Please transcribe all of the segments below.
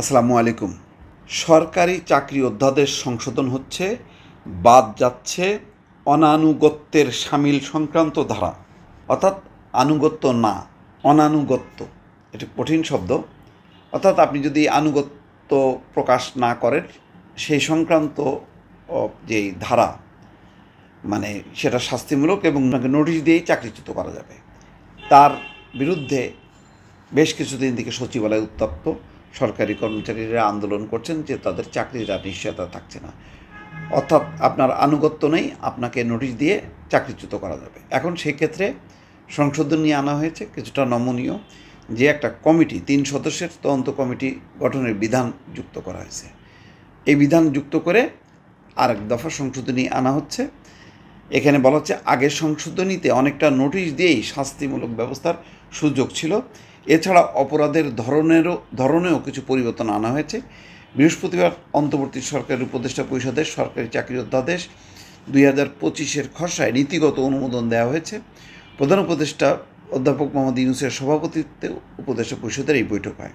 আসসালামু আলাইকুম। সরকারি চাকরি অধ্যাদেশ সংশোধন হচ্ছে, বাদ যাচ্ছে অনানুগত্যের শামিল সংক্রান্ত ধারা, অর্থাৎ আনুগত্য না, অনানুগত্য। এটা কঠিন শব্দ। অর্থাৎ আপনি যদি আনুগত্য প্রকাশ না করেন সেই সংক্রান্ত যেই ধারা, মানে সেটা শাস্তিমূলক এবং নোটিশ দিয়েই চাকরিচ্যুত করা যাবে। তার বিরুদ্ধে বেশ কিছুদিন থেকে সচিবালয় উত্তপ্ত। সরকারি কর্মচারীরা আন্দোলন করছেন যে তাদের চাকরির আর নিশ্চয়তা থাকছে না। অর্থাৎ আপনার আনুগত্য নেই, আপনাকে নোটিশ দিয়ে চাকরিচ্যুত করা যাবে। এখন সেক্ষেত্রে সংশোধন নিয়ে আনা হয়েছে, কিছুটা নমনীয়, যে একটা কমিটি, 3 সদস্যের তদন্ত কমিটি গঠনের বিধান যুক্ত করা হয়েছে। এই বিধান যুক্ত করে আরেক দফা সংশোধনী আনা হচ্ছে। এখানে বলা হচ্ছে আগের সংশোধনীতে অনেকটা নোটিশ দিয়েই শাস্তিমূলক ব্যবস্থার সুযোগ ছিল। এছাড়া অপরাধের ধরনেও কিছু পরিবর্তন আনা হয়েছে। বৃহস্পতিবার অন্তর্বর্তী সরকারের উপদেষ্টা পরিষদের সরকারি চাকরি অধ্যাদেশ 2025-এর খসড়ায় নীতিগত অনুমোদন দেওয়া হয়েছে। প্রধান উপদেষ্টা অধ্যাপক মোহাম্মদ ইউনূসের সভাপতিত্বে উপদেষ্টা পরিষদের এই বৈঠক হয়।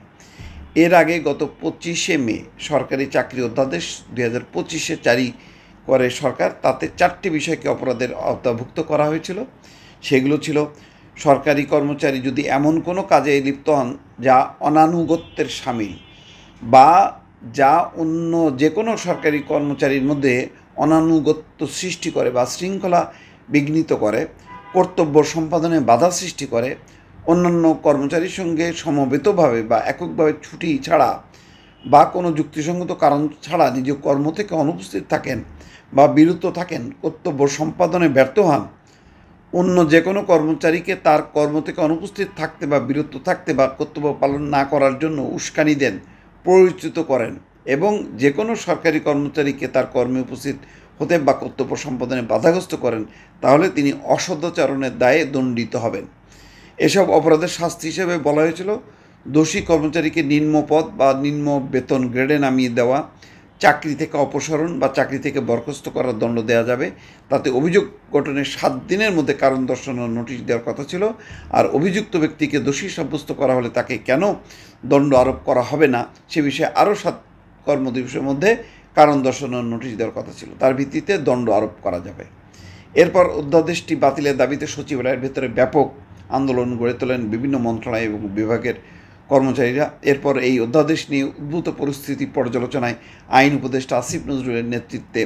এর আগে গত 25শে মে সরকারি চাকরি অধ্যাদেশ 2025-এ জারি করে সরকার। তাতে 4টি বিষয়কে অপরাধের আওতাভুক্ত করা হয়েছিল। সেগুলো ছিল: সরকারি কর্মচারী যদি এমন কোনো কাজে লিপ্ত হন যা অনানুগত্যের শামিল, বা যা অন্য যে কোনো সরকারি কর্মচারীর মধ্যে অনানুগত্য সৃষ্টি করে বা শৃঙ্খলা বিঘ্নিত করে, কর্তব্য সম্পাদনে বাধা সৃষ্টি করে, অন্যান্য কর্মচারীর সঙ্গে সমবেতভাবে বা এককভাবে ছুটি ছাড়া বা কোনো যুক্তিসঙ্গত কারণ ছাড়া নিজ কর্ম থেকে অনুপস্থিত থাকেন বা বিরত থাকেন, কর্তব্য সম্পাদনে ব্যর্থ হন, অন্য যে কোনো কর্মচারীকে তার কর্ম থেকে অনুপস্থিত থাকতে বা বিরত থাকতে বা কর্তব্য পালন না করার জন্য উস্কানি দেন, প্ররোচিত করেন এবং যে কোনো সরকারি কর্মচারীকে তার কর্মে উপস্থিত হতে বা কর্তব্য সম্পাদনে বাধাগ্রস্ত করেন, তাহলে তিনি অসদাচরণের দায়ে দণ্ডিত হবেন। এসব অপরাধের শাস্তি হিসেবে বলা হয়েছিল দোষী কর্মচারীকে নিম্ন পদ বা নিম্ন বেতন গ্রেডে নামিয়ে দেওয়া, চাকরি থেকে অপসারণ বা চাকরি থেকে বরখাস্ত করার দণ্ড দেওয়া যাবে। তাতে অভিযোগ গঠনের 7 দিনের মধ্যে কারণ দর্শানোর নোটিশ দেওয়ার কথা ছিল। আর অভিযুক্ত ব্যক্তিকে দোষী সাব্যস্ত করা হলে তাকে কেন দণ্ড আরোপ করা হবে না সে বিষয়ে আরও 7 কর্মদিবসের মধ্যে কারণ দর্শানোর নোটিশ দেওয়ার কথা ছিল। তার ভিত্তিতে দণ্ড আরোপ করা যাবে। এরপর অধ্যাদেশটি বাতিলের দাবিতে সচিবালয়ের ভেতরে ব্যাপক আন্দোলন গড়ে তোলেন বিভিন্ন মন্ত্রণালয় এবং বিভাগের কর্মচারীরা। এরপর এই অধ্যাদেশ নিয়ে উদ্ভূত পরিস্থিতি পর্যালোচনায় আইন উপদেষ্টা আসিফ নজরুলের নেতৃত্বে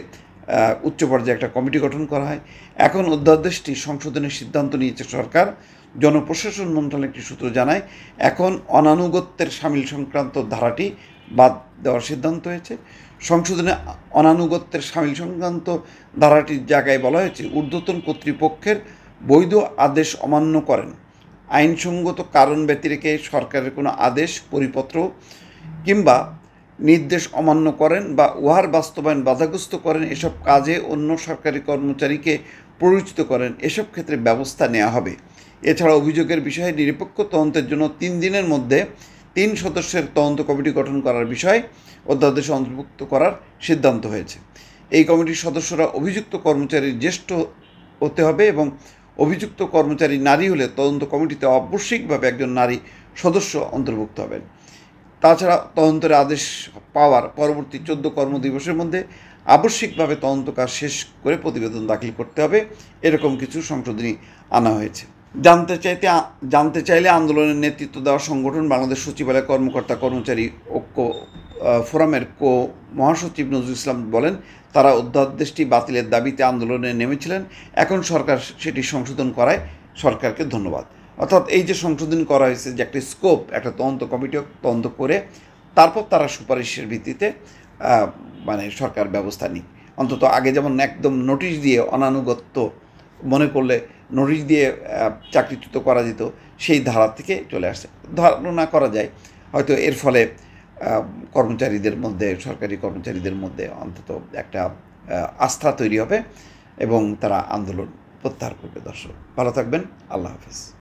উচ্চ পর্যায়ে একটা কমিটি গঠন করা হয়। এখন অধ্যাদেশটি সংশোধনের সিদ্ধান্ত নিয়েছে সরকার। জনপ্রশাসন মন্ত্রণালয় একটি সূত্র জানায়, এখন অনানুগত্যের শামিল সংক্রান্ত ধারাটি বাদ দেওয়ার সিদ্ধান্ত হয়েছে। সংশোধনে অনানুগত্যের শামিল সংক্রান্ত ধারাটির জায়গায় বলা হয়েছে, ঊর্ধ্বতন কর্তৃপক্ষের বৈধ আদেশ অমান্য করেন, আইনসঙ্গত কারণ ব্যতিরেকে সরকারের কোনো আদেশ, পরিপত্র কিংবা নির্দেশ অমান্য করেন বা উহার বাস্তবায়ন বাধাগ্রস্ত করেন, এসব কাজে অন্য সরকারি কর্মচারীকে প্ররোচিত করেন, এসব ক্ষেত্রে ব্যবস্থা নেওয়া হবে। এছাড়া অভিযোগের বিষয়ে নিরপেক্ষ তদন্তের জন্য 3 দিনের মধ্যে 3 সদস্যের তদন্ত কমিটি গঠন করার বিষয়ে অধ্যাদেশে অন্তর্ভুক্ত করার সিদ্ধান্ত হয়েছে। এই কমিটির সদস্যরা অভিযুক্ত কর্মচারীর জ্যেষ্ঠ হতে হবে এবং অভিযুক্ত কর্মচারী নারী হলে তদন্ত কমিটিতে আবশ্যিকভাবে একজন নারী সদস্য অন্তর্ভুক্ত হবেন। তাছাড়া তদন্তের আদেশ পাওয়ার পরবর্তী 14 কর্মদিবসের মধ্যে আবশ্যিকভাবে তদন্ত কাজ শেষ করে প্রতিবেদন দাখিল করতে হবে। এরকম কিছু সংশোধনী আনা হয়েছে। জানতে চাইলে আন্দোলনের নেতৃত্ব দেওয়া সংগঠন বাংলাদেশ সচিবালয় কর্মকর্তা কর্মচারী ঐক্য ফোরামের মহাসচিব নজরুল ইসলাম বলেন, তারা অধ্যাদেশটি বাতিলের দাবিতে আন্দোলনে নেমেছিলেন। এখন সরকার সেটি সংশোধন করায় সরকারকে ধন্যবাদ। অর্থাৎ এই যে সংশোধন করা হয়েছে, যে একটা স্কোপ, একটা তদন্ত কমিটি তদন্ত করে তারপর তারা সুপারিশের ভিত্তিতে সরকার ব্যবস্থা নিক। অন্তত আগে যেমন একদম নোটিশ দিয়ে অনানুগত্য মনে করলে নোটিশ দিয়ে চাকরিচ্যুত করা যেত, সেই ধারা থেকে চলে আসছে। ধারণা করা যায় হয়তো এর ফলে কর্মচারীদের মধ্যে, সরকারি কর্মচারীদের মধ্যে অন্তত একটা আস্থা তৈরি হবে এবং তারা আন্দোলন প্রত্যাহার করবে। দর্শক ভালো থাকবেন, আল্লাহ হাফেজ।